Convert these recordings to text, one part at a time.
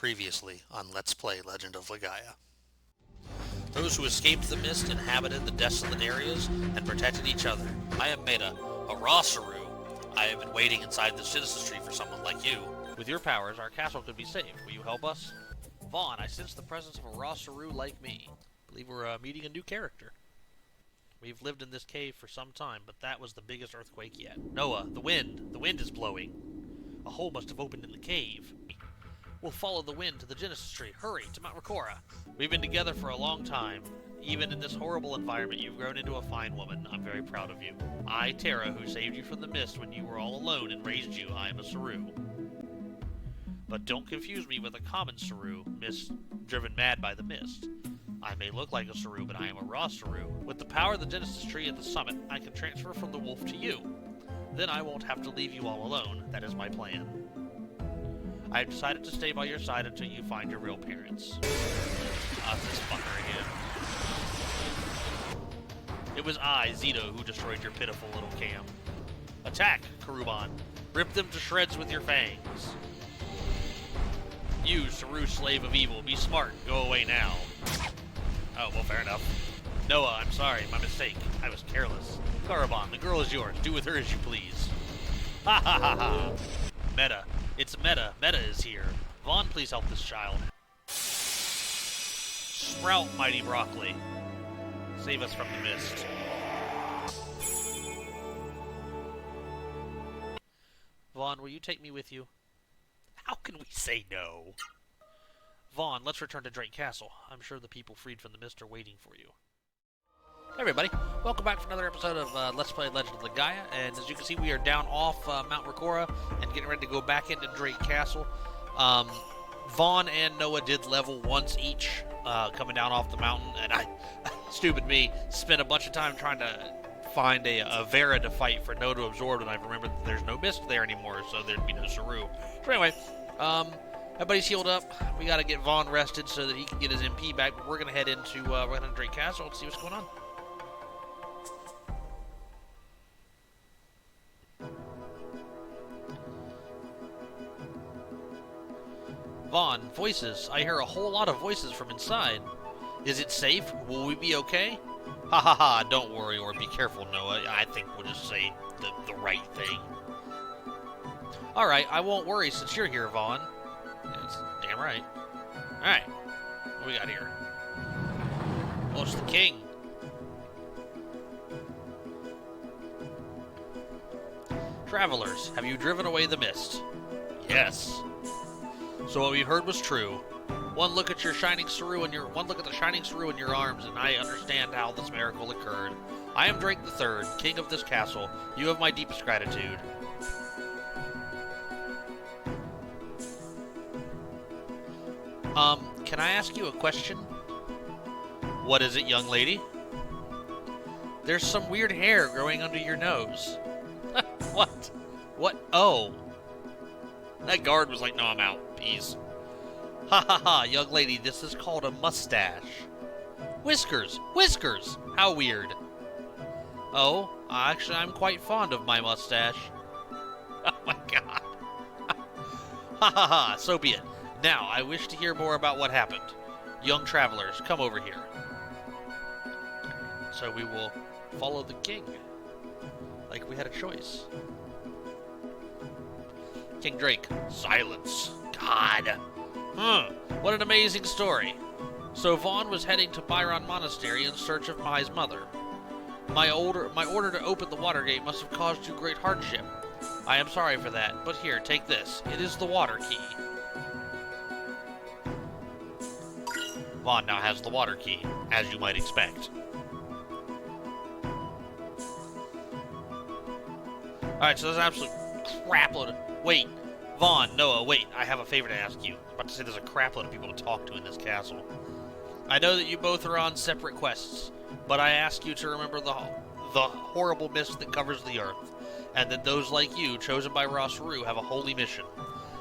Previously on Let's Play Legend of Legaia. Those who escaped the mist inhabited the desolate areas and protected each other. I am Meta, a raw Saru. I have been waiting inside the citizen's tree for someone like you. With your powers, our castle could be saved. Will you help us? Vaughn, I sense the presence of a raw Saru like me. I believe we're meeting a new character. We've lived in this cave for some time, but that was the biggest earthquake yet. Noah, the wind! The wind is blowing. A hole must have opened in the cave. We'll follow the wind to the Genesis tree. Hurry, to Mount Rakora. We've been together for a long time. Even in this horrible environment, you've grown into a fine woman. I'm very proud of you. I, Terra, who saved you from the mist when you were all alone and raised you, I am a Saru. But don't confuse me with a common Saru, driven mad by the mist. I may look like a Saru, but I am a raw Saru. With the power of the Genesis tree at the summit, I can transfer from the wolf to you. Then I won't have to leave you all alone. That is my plan. I have decided to stay by your side until you find your real parents. This fucker again. It was I, Zito, who destroyed your pitiful little camp. Attack, Karuban. Rip them to shreds with your fangs. You, Saru, slave of evil, be smart. Go away now. Oh, well, fair enough. Noah, I'm sorry, my mistake. I was careless. Karuban, the girl is yours. Do with her as you please. Ha ha ha ha. Meta. It's Meta. Meta is here. Vaughn, please help this child. Sprout, mighty broccoli. Save us from the mist. Vaughn, will you take me with you? How can we say no? Vaughn, let's return to Drake Castle. I'm sure the people freed from the mist are waiting for you. Hey everybody, welcome back for another episode of Let's Play Legend of Legaia, and as you can see we are down off Mount Rakora and getting ready to go back into Drake Castle. Vaughn and Noah did level once each, coming down off the mountain, and I, stupid me, spent a bunch of time trying to find a Vera to fight for No to absorb, and I've remembered that there's no mist there anymore, so there'd be no Saru. So anyway, everybody's healed up. We gotta get Vaughn rested so that he can get his MP back, but we're gonna head into Drake Castle and see what's going on. Vaughn, voices. I hear a whole lot of voices from inside. Is it safe? Will we be okay? Ha ha ha, don't worry or be careful, Noah. I think we'll just say the right thing. Alright, I won't worry since you're here, Vaughn. That's damn right. Alright, what we got here? Oh, it's the king. Travelers, have you driven away the mist? Yes. So what we heard was true. One look at the shining Saru in your arms, and I understand how this miracle occurred. I am Drake III, king of this castle. You have my deepest gratitude. Can I ask you a question? What is it, young lady? There's some weird hair growing under your nose. What? What? Oh. That guard was like, no, I'm out. Peace. Ha ha ha, young lady, this is called a mustache. Whiskers! Whiskers! How weird. Oh, actually, I'm quite fond of my mustache. Oh my god. Ha ha ha, so be it. Now, I wish to hear more about what happened. Young travelers, come over here. So we will follow the king. Like we had a choice. King Drake, silence. God. What an amazing story. So Vaughn was heading to Byron Monastery in search of Mai's mother. My order to open the water gate must have caused you great hardship. I am sorry for that, but here, take this. It is the water key. Vaughn now has the water key, as you might expect. Alright, so there's an absolute crapload of... Wait, Vaughn, Noah, wait, I have a favor to ask you. I was about to say there's a crapload of people to talk to in this castle. I know that you both are on separate quests, but I ask you to remember the horrible mist that covers the earth, and that those like you, chosen by Ra Saru, have a holy mission.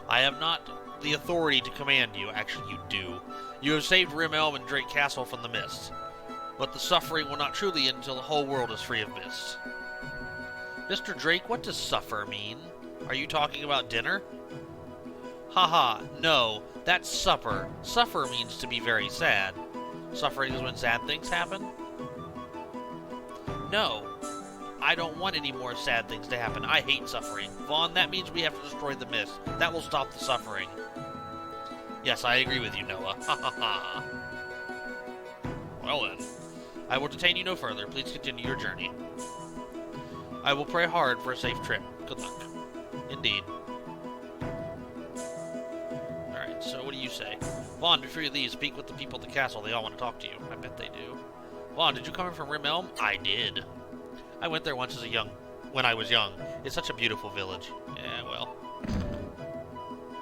I have not the authority to command you. Actually, you do. You have saved Rim Elm and Drake Castle from the mist, but the suffering will not truly end until the whole world is free of mist. Mr. Drake, what does suffer mean? Are you talking about dinner? Haha, no, that's supper. Suffer means to be very sad. Suffering is when sad things happen? No, I don't want any more sad things to happen. I hate suffering. Vaughn, that means we have to destroy the mist. That will stop the suffering. Yes, I agree with you, Noah. Ha ha ha. Well then, I will detain you no further. Please continue your journey. I will pray hard for a safe trip. Good luck. Indeed. Alright, so what do you say? Vaughn, before you leave, speak with the people at the castle. They all want to talk to you. I bet they do. Vaughn, did you come in from Rim Elm? I did. I went there once when I was young. It's such a beautiful village. Yeah, well.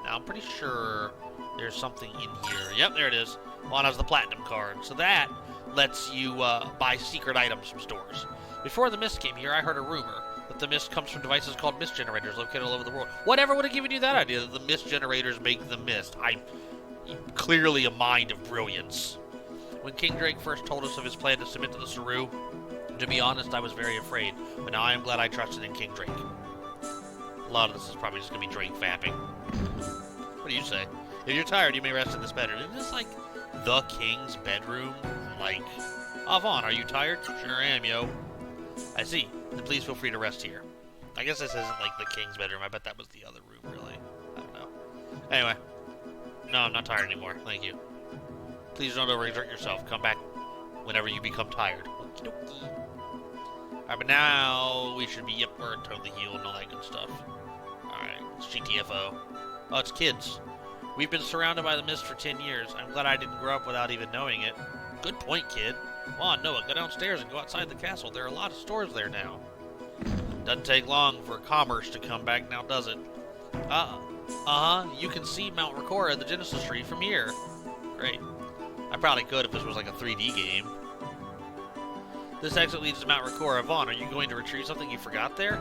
Now, I'm pretty sure there's something in here. Yep, there it is. Vaughn has the platinum card. So that lets you buy secret items from stores. Before the mist came here, I heard a rumor that the mist comes from devices called mist generators located all over the world. Whatever would have given you that idea that the mist generators make the mist? Clearly a mind of brilliance. When King Drake first told us of his plan to submit to the Saru, to be honest, I was very afraid, but now I am glad I trusted in King Drake. A lot of this is probably just going to be Drake fapping. What do you say? If you're tired, you may rest in this bedroom. Isn't this like the king's bedroom? Like, Vaughn, are you tired? Sure am, yo. I see. Then please feel free to rest here. I guess this isn't like the king's bedroom. I bet that was the other room, really. I don't know. Anyway. No, I'm not tired anymore. Thank you. Please don't overexert yourself. Come back whenever you become tired. Okie dokie. Alright, but now we should be, yep, we're totally healed and all that good stuff. Alright, it's GTFO. Oh, it's kids. We've been surrounded by the mist for 10 years. I'm glad I didn't grow up without even knowing it. Good point, kid. Come on, Noah, go downstairs and go outside the castle. There are a lot of stores there now. Doesn't take long for commerce to come back now, does it? You can see Mount Ricora, the Genesis tree, from here. Great. I probably could if this was like a 3D game. This exit leads to Mount Ricora. Vaughn, are you going to retrieve something you forgot there?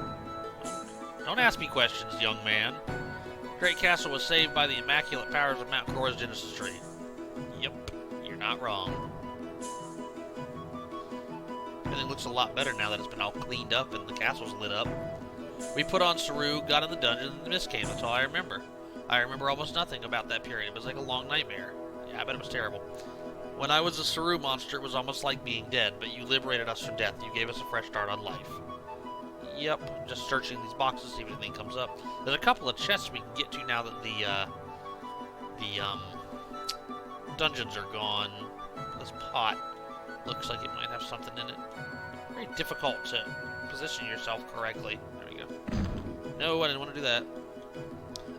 Don't ask me questions, young man. Great Castle was saved by the immaculate powers of Mount Ricora's Genesis tree. Yep, you're not wrong. Everything looks a lot better now that it's been all cleaned up and the castle's lit up. We put on Saru, got in the dungeon, and the mist came. That's all I remember. I remember almost nothing about that period. It was like a long nightmare. Yeah, I bet it was terrible. When I was a Saru monster, it was almost like being dead, but you liberated us from death. You gave us a fresh start on life. Yep, just searching these boxes to see if anything comes up. There's a couple of chests we can get to now that the dungeons are gone. This pot looks like it might have something in it. Very difficult to position yourself correctly. There we go. No, I didn't want to do that.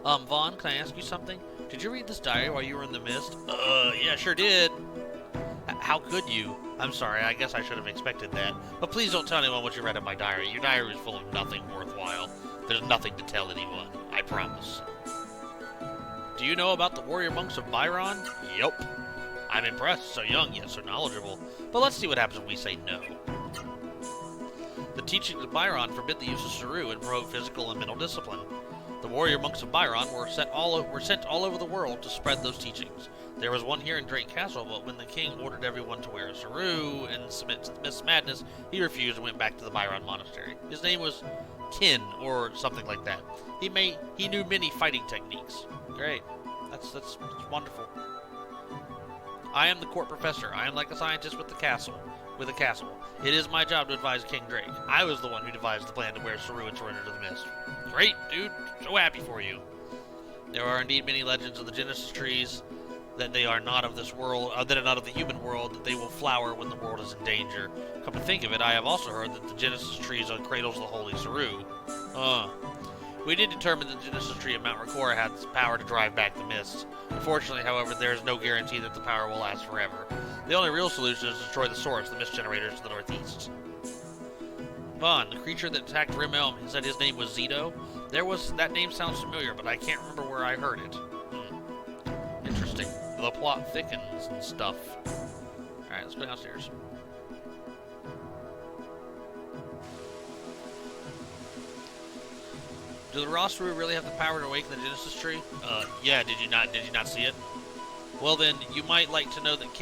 Vaughn, can I ask you something? Did you read this diary while you were in the mist? Yeah, sure did. How could you? I'm sorry, I guess I should have expected that. But please don't tell anyone what you read in my diary. Your diary is full of nothing worthwhile. There's nothing to tell anyone. I promise. Do you know about the warrior monks of Byron? Yup. I'm impressed. So young, yet so knowledgeable. But let's see what happens when we say no. The teachings of Byron forbid the use of Saru and promote physical and mental discipline. The warrior monks of Byron were sent all over the world to spread those teachings. There was one here in Drake Castle, but when the king ordered everyone to wear a Saru and submit to the Mist's madness, he refused and went back to the Byron monastery. His name was Kin, or something like that. He knew many fighting techniques. Great. That's wonderful. I am the court professor. I am like a scientist with a castle. It is my job to advise King Drake. I was the one who devised the plan to wear Saru and surrender to the mist. Great, dude. So happy for you. There are indeed many legends of the Genesis trees, that they are not of this world, that are not of the human world, that they will flower when the world is in danger. Come to think of it, I have also heard that the Genesis trees on cradles the holy Saru. We did determine that the Genesis tree of Mount Ricora had the power to drive back the mist. Unfortunately, however, there is no guarantee that the power will last forever. The only real solution is to destroy the source, the mist generators to the northeast. Vaughn, the creature that attacked Rim Elm, said his name was Zito. That name sounds familiar, but I can't remember where I heard it. Interesting. The plot thickens and stuff. Alright, let's go downstairs. Do the Rossru really have the power to awaken the Genesis tree? Yeah, did you not see it? Well then, you might like to know that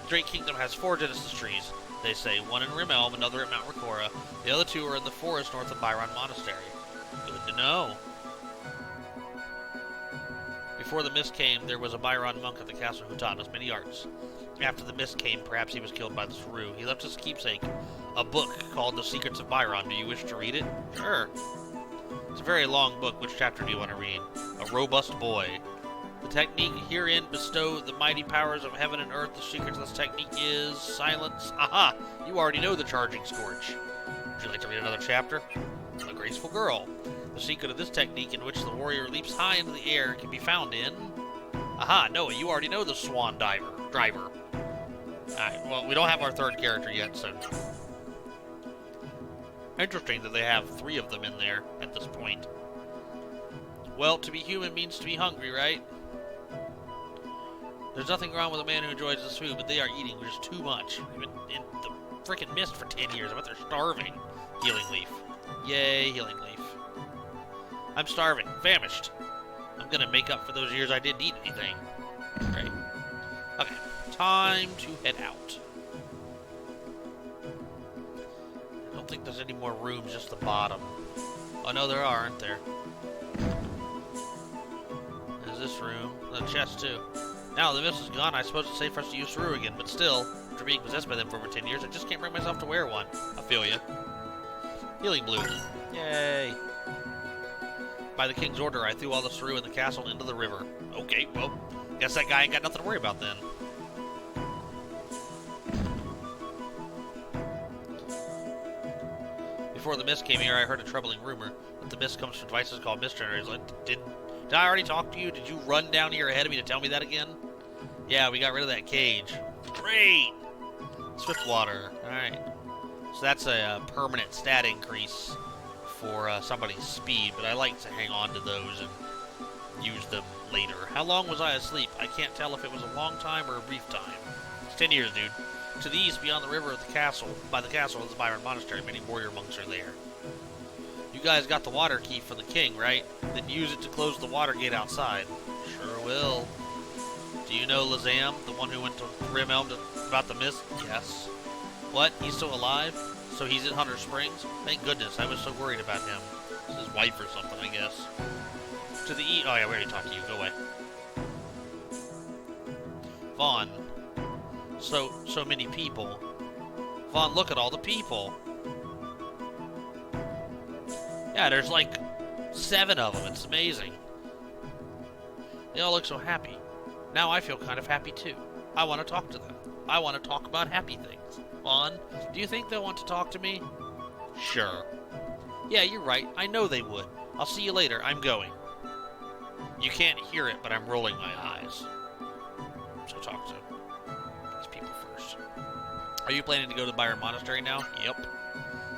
Drake Kingdom has 4 Genesis trees. They say, one in Rim Elm, another at Mount Ricora. The other 2 are in the forest north of Byron Monastery. Good to know. Before the mist came, there was a Byron monk at the castle who taught us many arts. After the mist came, perhaps he was killed by the Saru. He left us a keepsake, a book called The Secrets of Byron. Do you wish to read it? Sure. It's a very long book. Which chapter do you want to read? A robust boy. The technique herein bestow the mighty powers of heaven and earth. The secret of this technique is silence. Aha! You already know the charging scorch. Would you like to read another chapter? A graceful girl. The secret of this technique, in which the warrior leaps high into the air, can be found in... Aha! Noah, you already know the swan driver. Alright, well, we don't have our third character yet, so... Interesting that they have 3 of them in there at this point. Well, to be human means to be hungry, right? There's nothing wrong with a man who enjoys this food, but they are eating just too much. They've been in the frickin' mist for 10 years. I bet they're starving. Healing leaf. Yay, healing leaf. I'm starving. Famished. I'm gonna make up for those years I didn't eat anything. Great. Okay. Time to head out. I don't think there's any more rooms, just the bottom. Oh, no, there aren't there. There's this room. The chest, too. Now the mist is gone, I suppose it's safe for us to use Saru again, but still, after being possessed by them for over 10 years, I just can't bring myself to wear one. I feel ya. Healing blue. Yay. By the king's order, I threw all the Saru in the castle into the river. Okay, well, guess that guy ain't got nothing to worry about then. Before the mist came here, I heard a troubling rumor that the mist comes from devices called mist generators. Did I already talk to you? Did you run down here ahead of me to tell me that again? Yeah, we got rid of that cage. Great! Swift water. Alright. So that's a permanent stat increase for somebody's speed, but I like to hang on to those and use them later. How long was I asleep? I can't tell if it was a long time or a brief time. It's 10 years, dude. To the east, beyond the river of the castle, by the castle is the Byron Monastery. Many warrior monks are there. You guys got the water key for the king, right? Then use it to close the water gate outside. Sure will. Do you know Lazam, the one who went to Grim Elm about the mist? Yes. What? He's still alive? So he's in Hunter Springs? Thank goodness, I was so worried about him. It's his wife or something, I guess. To the east. Oh yeah, we already talked to you. Go away. Vaughn. So many people. Vaughn, look at all the people. Yeah, there's like 7 of them. It's amazing. They all look so happy. Now I feel kind of happy too. I want to talk to them. I want to talk about happy things. Vaughn, do you think they'll want to talk to me? Sure. Yeah, you're right. I know they would. I'll see you later. I'm going. You can't hear it, but I'm rolling my eyes. So talk to these people first. Are you planning to go to the Byron Monastery now? Yep.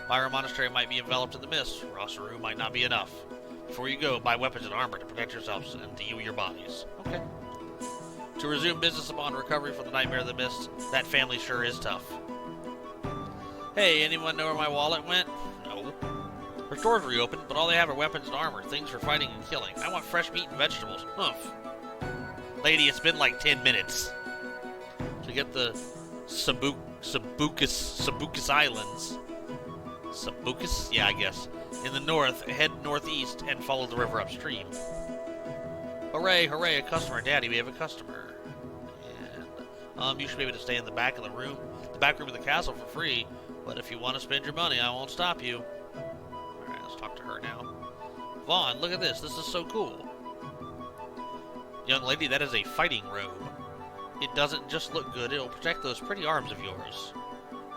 Byron Monastery might be enveloped in the mist. Rosaru might not be enough. Before you go, buy weapons and armor to protect yourselves and to heal your bodies. Okay. To resume business upon recovery from the nightmare of the mist, that family sure is tough. Hey, anyone know where my wallet went? No. Her stores reopened, but all they have are weapons and armor, things for fighting and killing. I want fresh meat and vegetables. Humph. Lady, it's been like 10 minutes. To get the Sabucus Islands. Sabucus? Yeah, I guess. In the north, head northeast and follow the river upstream. Hooray, hooray, a customer. Daddy, we have a customer. And, you should be able to stay in the back of the room of the castle for free, but if you want to spend your money, I won't stop you. Alright, let's talk to her now. Vaughn, look at this. This is so cool. Young lady, that is a fighting robe. It doesn't just look good, it'll protect those pretty arms of yours.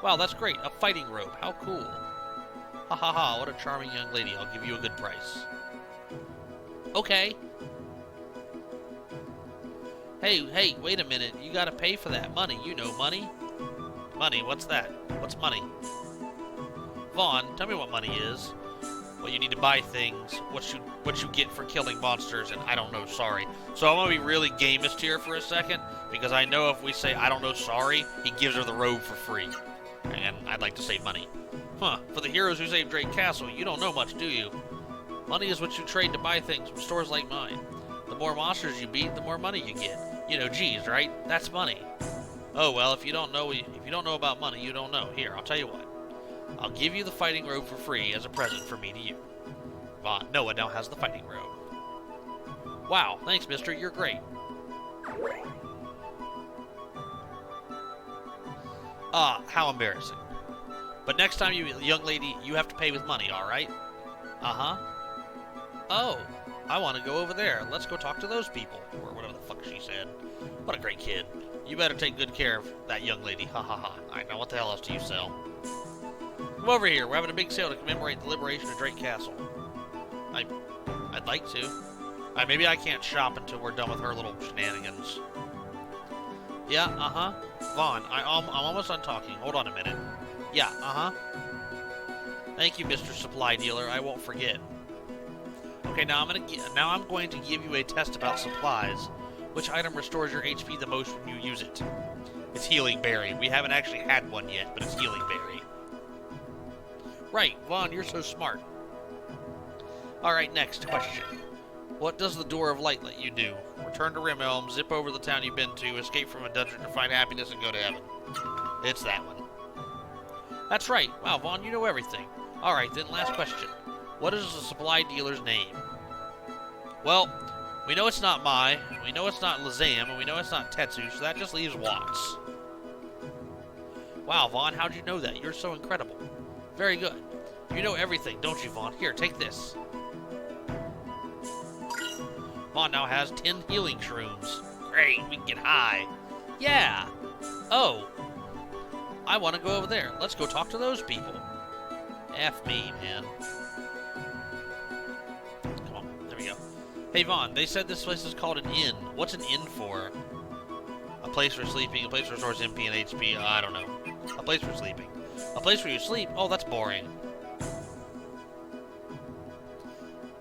Wow, that's great. A fighting robe. How cool. Ha ha ha, what a charming young lady. I'll give you a good price. Okay. Hey, wait a minute. You gotta pay for that money. You know money. Money, what's that? What's money? Vaughn, tell me what money is. Well, you need to buy things, what you get for killing monsters, and I don't know, sorry. So I'm gonna be really gamist here for a second, because I know if we say I don't know, sorry, he gives her the robe for free. And I'd like to save money. Huh, for the heroes who saved Drake Castle, you don't know much, do you? Money is what you trade to buy things from stores like mine. The more monsters you beat, the more money you get. You know, geez, right? That's money. Oh, well, if you don't know about money, you don't know. Here, I'll tell you what. I'll give you the fighting robe for free as a present from me to you. Noah now has the fighting robe. Wow, thanks, mister. You're great. How embarrassing. But next time, young lady, you have to pay with money, alright? Uh-huh. Oh, I want to go over there. Let's go talk to those people. Or whatever the fuck she said. What a great kid. You better take good care of that young lady. Ha ha ha. Alright, now what the hell else do you sell? Come over here. We're having a big sale to commemorate the liberation of Drake Castle. I'd like to. Alright, maybe I can't shop until we're done with her little shenanigans. Yeah, uh-huh. Vaughn, I'm almost done talking. Hold on a minute. Yeah, uh-huh. Thank you, Mr. Supply Dealer. I won't forget. Okay, now I'm going to give you a test about supplies. Which item restores your HP the most when you use it? It's Healing Berry. We haven't actually had one yet, but it's Healing Berry. Right, Vaughn, you're so smart. Alright, next question. What does the Door of Light let you do? Return to Rimelm, zip over the town you've been to, escape from a dungeon to find happiness, and go to heaven. It's that one. That's right. Wow, Vaughn, you know everything. Alright, then last question. What is the supply dealer's name? Well, we know it's not Mai, we know it's not Lazam, and we know it's not Tetsu, so that just leaves Watts. Wow, Vaughn, how'd you know that? You're so incredible. Very good. You know everything, don't you, Vaughn? Here, take this. Vaughn now has 10 healing shrooms. Great, we can get high. Yeah. Oh. I want to go over there. Let's go talk to those people. F me, man. Come on, there we go. Hey, Vaughn, they said this place is called an inn. What's an inn for? A place for sleeping, a place for restores MP and HP, I don't know. A place for sleeping. A place where you sleep? Oh, that's boring.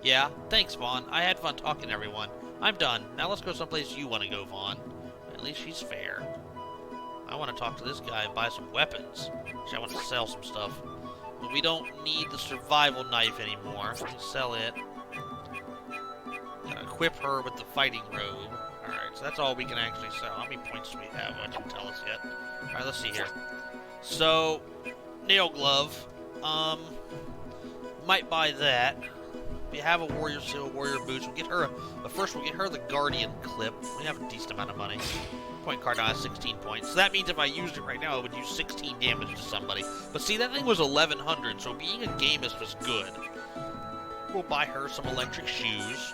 Yeah, thanks, Vaughn. I had fun talking to everyone. I'm done. Now let's go someplace you want to go, Vaughn. At least she's fair. I want to talk to this guy and buy some weapons. Actually, I want to sell some stuff. But we don't need the survival knife anymore. We can sell it. Gotta equip her with the fighting robe. Alright, so that's all we can actually sell. How many points do we have? I didn't tell us yet. Alright, let's see here. So, nail glove. Might buy that. If you have a warrior seal, warrior boots, we'll get her. But first, we'll get her the guardian clip. We have a decent amount of money. Point card now has 16 points. So that means if I used it right now, it would do 16 damage to somebody. But see, that thing was 1100, so being a gamist was good. We'll buy her some electric shoes.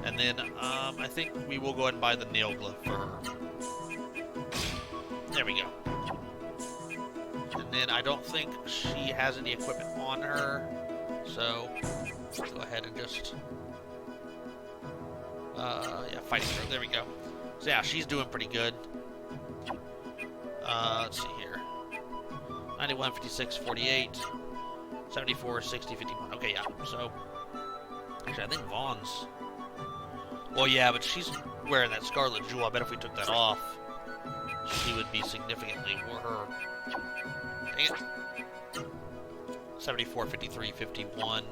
And then, I think we will go ahead and buy the nail glove for her. There we go. And then I don't think she has any equipment on her. So, let's go ahead and just... yeah, fighting her. There we go. So yeah, she's doing pretty good. Let's see here. 91, 56, 48, 74, 60, 51. Okay, yeah. So, actually, I think Vaughn's... Well, yeah, but she's wearing that Scarlet Jewel. I bet if we took that off, she would be significantly more her. Dang it. 74, 53, 51.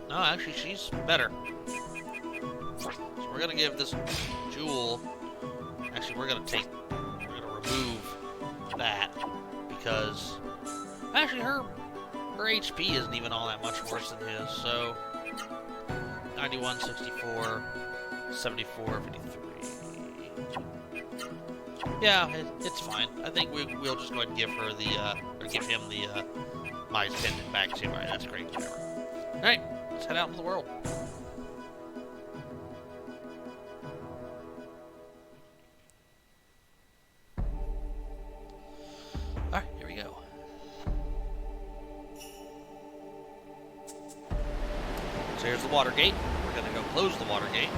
No, actually, she's better. So we're going to give this jewel... Actually, we're going to remove that, because... Actually, her HP isn't even all that much worse than his, so... 91, 64, 74, 53. Yeah, it's fine. I think we'll just go ahead and give her the, or give him the, Mai's pendant back too. Alright, that's great. Whatever. Alright, let's head out into the world. Alright, here we go. So here's the water gate. We're going to go close the water gate.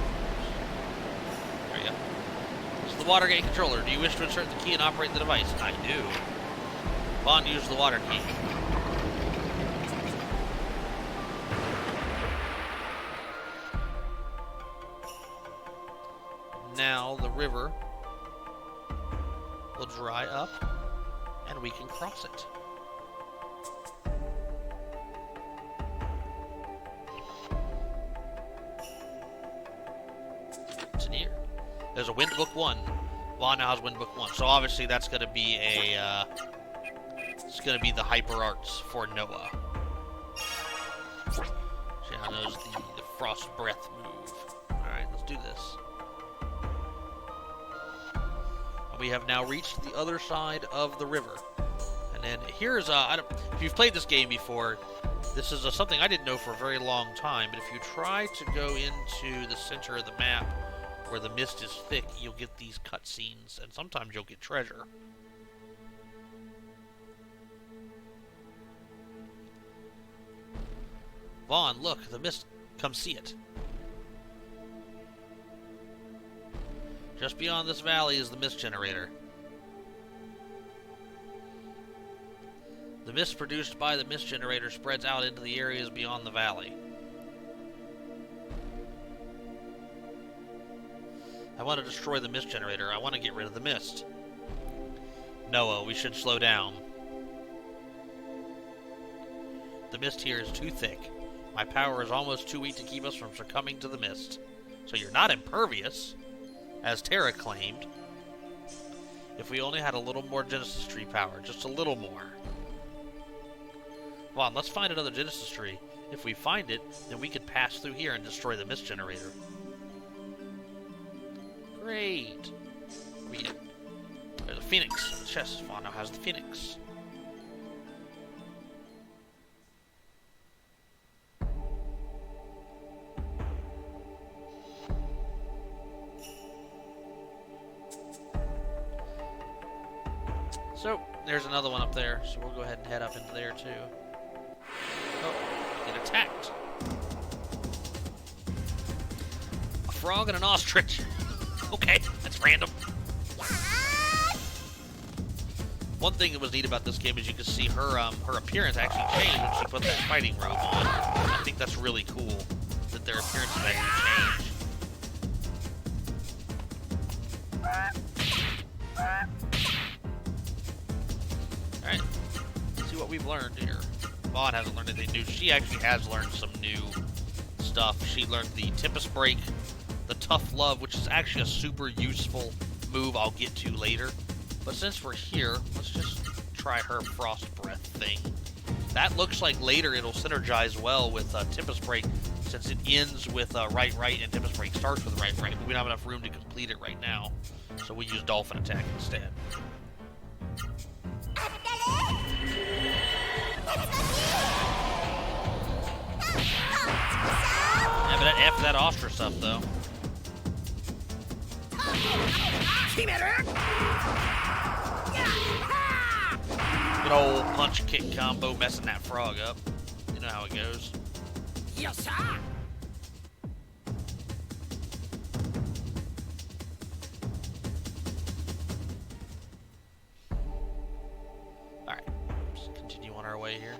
There we go. This is the water gate controller. Do you wish to insert the key and operate the device? I do. Vaughn, use the water key. Now the river will dry up and we can cross it. What's in here? There's a Wind Book 1. Vaughn now has Wind Book 1. So obviously that's going to be a, it's going to be the Hyper Arts for Noah. So yeah, knows the Frost Breath move. Alright, let's do this. We have now reached the other side of the river. And then here's, if you've played this game before, this is something I didn't know for a very long time, but if you try to go into the center of the map where the mist is thick, you'll get these cutscenes, and sometimes you'll get treasure. Vaughn, look, the mist. Come see it. Just beyond this valley is the mist generator. The mist produced by the mist generator spreads out into the areas beyond the valley. I want to destroy the mist generator. I want to get rid of the mist. Noah, we should slow down. The mist here is too thick. My power is almost too weak to keep us from succumbing to the mist. So you're not impervious, as Terra claimed. If we only had a little more Genesis Tree power, just a little more. Come on, let's find another Genesis Tree. If we find it, then we can pass through here and destroy the mist generator. Great. There's a phoenix. The chest. Vaughn now has the phoenix. So, there's another one up there, so we'll go ahead and head up into there too. Oh, get attacked. A frog and an ostrich. Okay, that's random. One thing that was neat about this game is you can see her her appearance actually changed when she put that fighting robe on. I think that's really cool that their appearances actually change. Alright, let's see what we've learned here. Vaughn hasn't learned anything new. She actually has learned some new stuff. She learned the Tempest Break, the Tough Love, which is actually a super useful move I'll get to later. But since we're here, let's just try her Frost Breath thing. That looks like later it'll synergize well with Tempest Break, since it ends with Right and Tempest Break starts with Right, but we don't have enough room to complete it right now. So we use Dolphin Attack instead. Yeah, but F that ostrich stuff, though. Good old punch kick combo messing that frog up. You know how it goes. Yes, sir. Alright, just continue on our way here.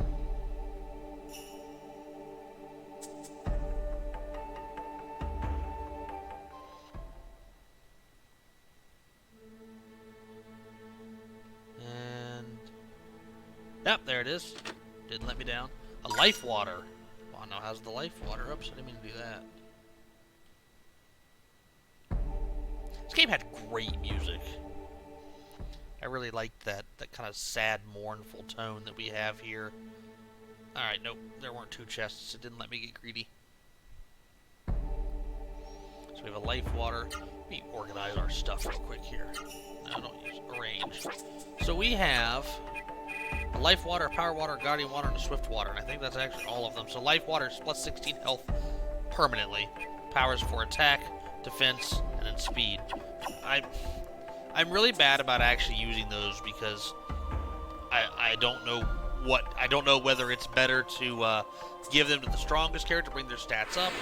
Yep, there it is. Didn't let me down. A life water. Well, now how's the life water? Oops, I didn't mean to do that. This game had great music. I really liked that kind of sad, mournful tone that we have here. Alright, nope, there weren't two chests. It didn't let me get greedy. So we have a life water. Let me organize our stuff real quick here. No, don't use arrange. So we have a life water, power water, guardian water, and a swift water. And I think that's actually all of them. So life water is plus 16 health permanently. Powers for attack, defense, and then speed. I'm really bad about actually using those because I don't know whether it's better to give them to the strongest character to bring their stats up,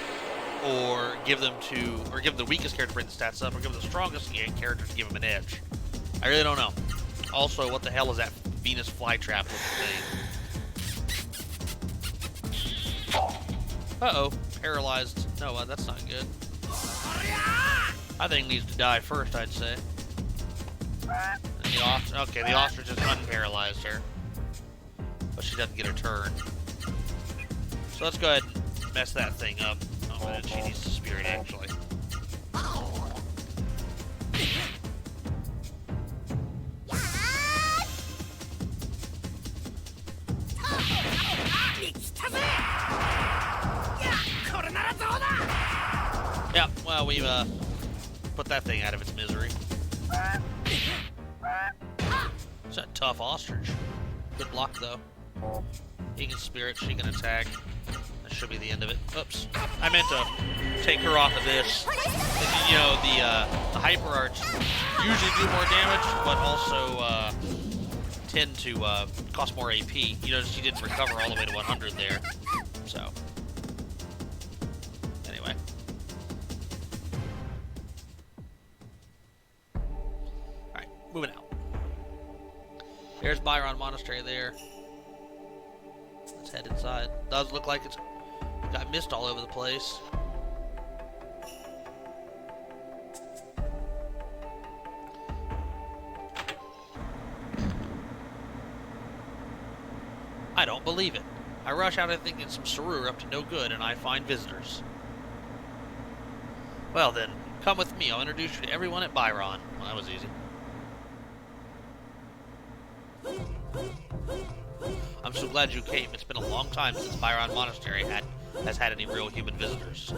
or give the weakest character to bring the stats up, or give the strongest character to give them an edge. I really don't know. Also, what the hell is that Venus flytrap looking thing? Uh-oh. Paralyzed Noah. That's not good. I think needs to die first, I'd say. Okay, the ostrich just unparalyzed her. But she doesn't get her turn. So let's go ahead and mess that thing up. Oh, she needs the spirit, actually. we put that thing out of its misery. It's a tough ostrich. Good block, though. He can spirit, she can attack. That should be the end of it. Oops. I meant to take her off of this. You know, the Hyper Arts usually do more damage, but also tend to cost more AP. You know, she didn't recover all the way to 100 there. So, anyway. Alright, moving out. There's Byron Monastery there. Let's head inside. Does look like it's got mist all over the place. I don't believe it. I rush out thinking some Saru are up to no good, and I find visitors. Well then, come with me. I'll introduce you to everyone at Byron. Well, that was easy. I'm so glad you came. It's been a long time since Byron Monastery has had any real human visitors.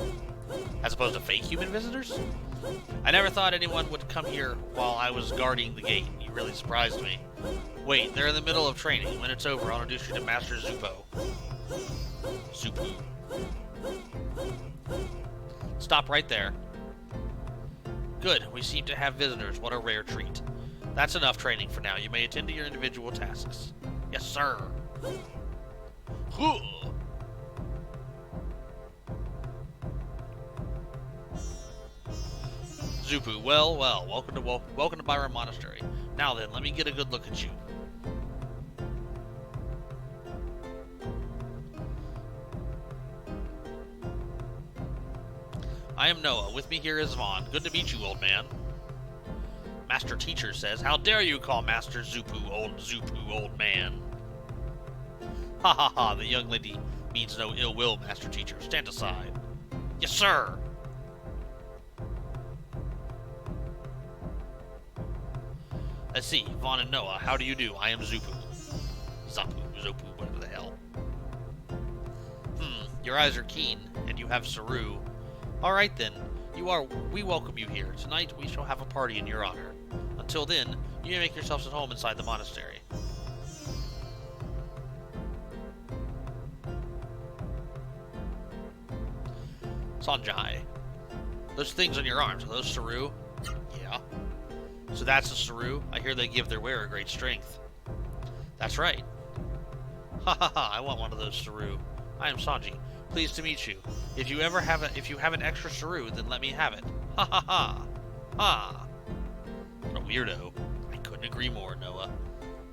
As opposed to fake human visitors? I never thought anyone would come here while I was guarding the gate. You really surprised me. Wait, they're in the middle of training. When it's over, I'll introduce you to Master Zupo. Zupu. Stop right there. Good, we seem to have visitors. What a rare treat. That's enough training for now. You may attend to your individual tasks. Yes, sir. Zupu, well, welcome to Byron Monastery. Now then, let me get a good look at you. I am Noah. With me here is Vaughn. Good to meet you, old man. Master Teacher says, how dare you call Master Zupu, old man? Ha ha ha, the young lady means no ill will, Master Teacher. Stand aside. Yes, sir. Let's see, Vaughn and Noah, how do you do? I am Zupu. Zopu, whatever the hell. Your eyes are keen, and you have Saru. Alright then, we welcome you here. Tonight we shall have a party in your honor. Until then, you may make yourselves at home inside the monastery. Sanjai. Those things on your arms, are those Saru? Yeah. So that's a Saru? I hear they give their wearer great strength. That's right. Ha ha ha, I want one of those Saru. I am Sanji. Pleased to meet you. If you have an extra Saru, then let me have it. Ha ha ha. Ha. What a weirdo. I couldn't agree more, Noah.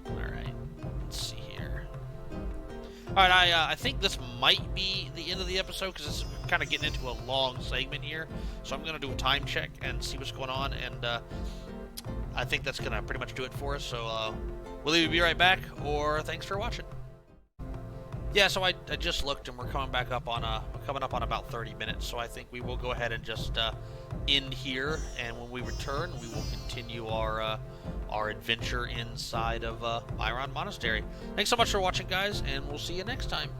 Alright. Let's see here. Alright, I think this might be the end of the episode, because it's kind of getting into a long segment here. So I'm going to do a time check and see what's going on, and I think that's going to pretty much do it for us. So we'll either be right back, or thanks for watching. Yeah, so I just looked, and we're coming up on about 30 minutes. So I think we will go ahead and just end here, and when we return, we will continue our adventure inside of Byron Monastery. Thanks so much for watching, guys, and we'll see you next time.